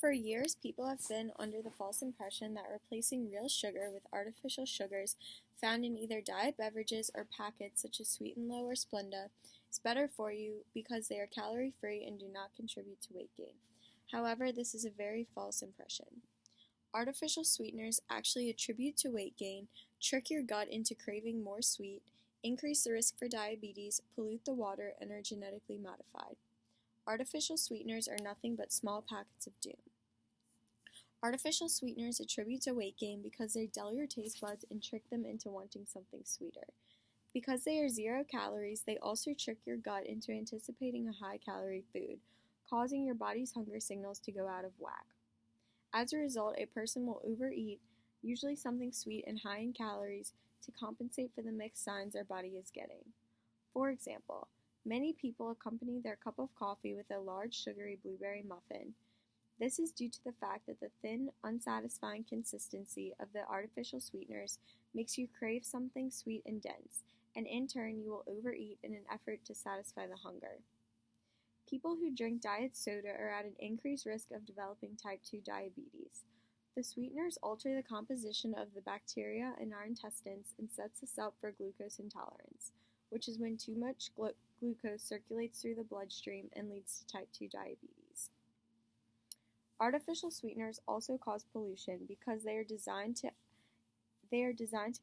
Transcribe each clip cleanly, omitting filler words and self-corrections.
For years, people have been under the false impression that replacing real sugar with artificial sugars found in either diet beverages or packets such as Sweet and Low or Splenda is better for you because they are calorie-free and do not contribute to weight gain. However, this is a very false impression. Artificial sweeteners actually attribute to weight gain, trick your gut into craving more sweet, increase the risk for diabetes, pollute the water, and are genetically modified. Artificial sweeteners are nothing but small packets of doom. Artificial sweeteners attribute to weight gain because they dull your taste buds and trick them into wanting something sweeter. Because they are 0 calories, they also trick your gut into anticipating a high-calorie food, causing your body's hunger signals to go out of whack. As a result, a person will overeat, usually something sweet and high in calories, to compensate for the mixed signs their body is getting. For example, many people accompany their cup of coffee with a large sugary blueberry muffin. This is due to the fact that the thin, unsatisfying consistency of the artificial sweeteners makes you crave something sweet and dense, and in turn you will overeat in an effort to satisfy the hunger. People who drink diet soda are at an increased risk of developing type 2 diabetes. The sweeteners alter the composition of the bacteria in our intestines and sets us up for glucose intolerance, which is when too much glucose circulates through the bloodstream and leads to type 2 diabetes. Artificial sweeteners also cause pollution because they are designed to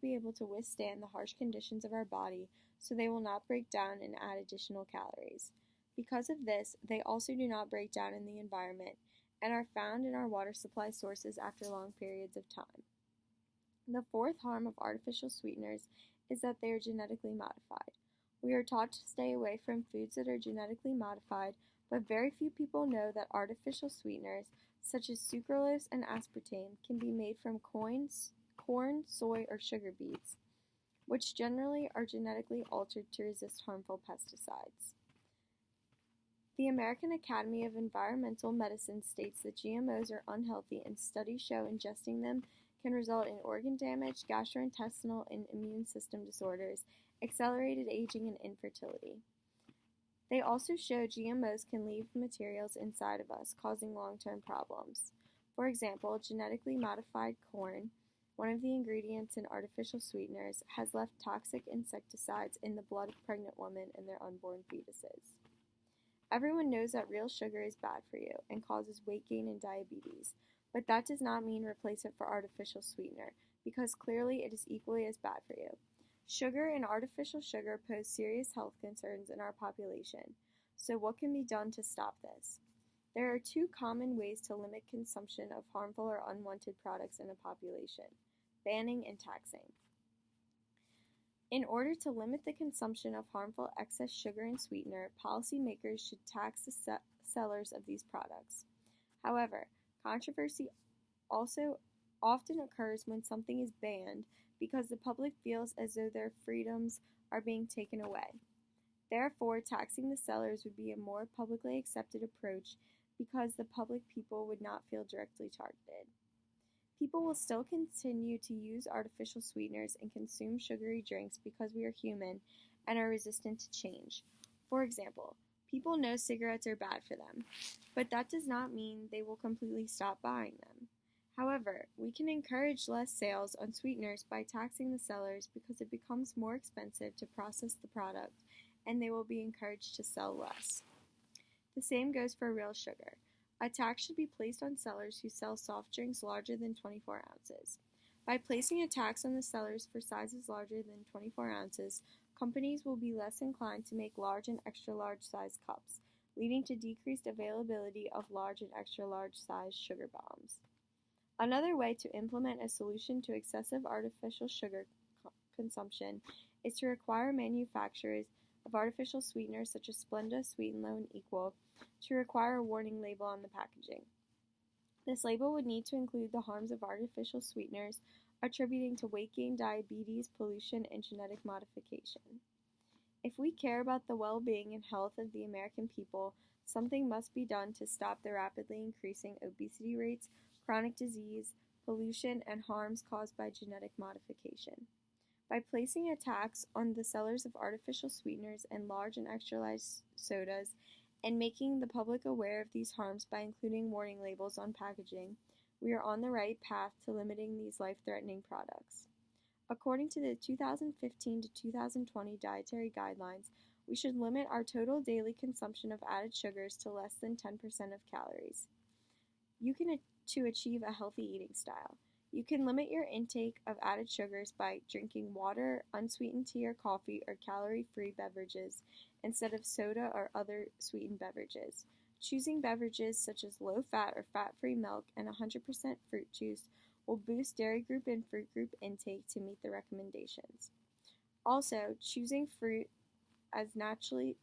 be able to withstand the harsh conditions of our body, so they will not break down and add additional calories. Because of this, they also do not break down in the environment and are found in our water supply sources after long periods of time. The fourth harm of artificial sweeteners is that they are genetically modified. We are taught to stay away from foods that are genetically modified, but very few people know that artificial sweeteners, such as sucralose and aspartame, can be made from corn, soy, or sugar beets, which generally are genetically altered to resist harmful pesticides. The American Academy of Environmental Medicine states that GMOs are unhealthy, and studies show ingesting them can result in organ damage, gastrointestinal and immune system disorders, accelerated aging, and infertility. They also show GMOs can leave materials inside of us, causing long-term problems. For example, genetically modified corn, one of the ingredients in artificial sweeteners, has left toxic insecticides in the blood of pregnant women and their unborn fetuses. Everyone knows that real sugar is bad for you and causes weight gain and diabetes, but that does not mean replace it for artificial sweetener, because clearly it is equally as bad for you. Sugar and artificial sugar pose serious health concerns in our population, so what can be done to stop this? There are 2 common ways to limit consumption of harmful or unwanted products in a population: banning and taxing. In order to limit the consumption of harmful excess sugar and sweetener, policymakers should tax the sellers of these products. However, controversy also often occurs when something is banned because the public feels as though their freedoms are being taken away. Therefore, taxing the sellers would be a more publicly accepted approach because the public people would not feel directly targeted. People will still continue to use artificial sweeteners and consume sugary drinks because we are human and are resistant to change. For example, people know cigarettes are bad for them, but that does not mean they will completely stop buying them. However, we can encourage less sales on sweeteners by taxing the sellers because it becomes more expensive to process the product, and they will be encouraged to sell less. The same goes for real sugar. A tax should be placed on sellers who sell soft drinks larger than 24 ounces. By placing a tax on the sellers for sizes larger than 24 ounces, companies will be less inclined to make large and extra large size cups, leading to decreased availability of large and extra large size sugar bombs. Another way to implement a solution to excessive artificial sugar consumption is to require manufacturers of artificial sweeteners such as Splenda, Sweet and Low, and Equal to require a warning label on the packaging. This label would need to include the harms of artificial sweeteners attributing to weight gain, diabetes, pollution, and genetic modification. If we care about the well-being and health of the American people, something must be done to stop the rapidly increasing obesity rates, chronic disease, pollution, and harms caused by genetic modification. By placing a tax on the sellers of artificial sweeteners and large and extra large sodas and making the public aware of these harms by including warning labels on packaging, we are on the right path to limiting these life-threatening products. According to the 2015 to 2020 dietary guidelines, we should limit our total daily consumption of added sugars to less than 10% of calories. To achieve a healthy eating style. You can limit your intake of added sugars by drinking water, unsweetened tea or coffee, or calorie-free beverages instead of soda or other sweetened beverages. Choosing beverages such as low-fat or fat-free milk and 100% fruit juice will boost dairy group and fruit group intake to meet the recommendations. Also, choosing fruit as naturally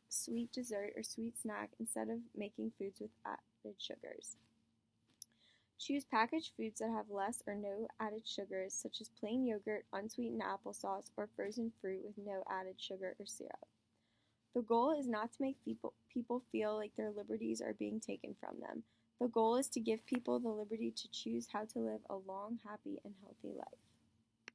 sweet dessert or sweet snack instead of making foods with added sugars. Choose packaged foods that have less or no added sugars, such as plain yogurt, unsweetened applesauce, or frozen fruit with no added sugar or syrup. The goal is not to make people feel like their liberties are being taken from them. The goal is to give people the liberty to choose how to live a long, happy, and healthy life.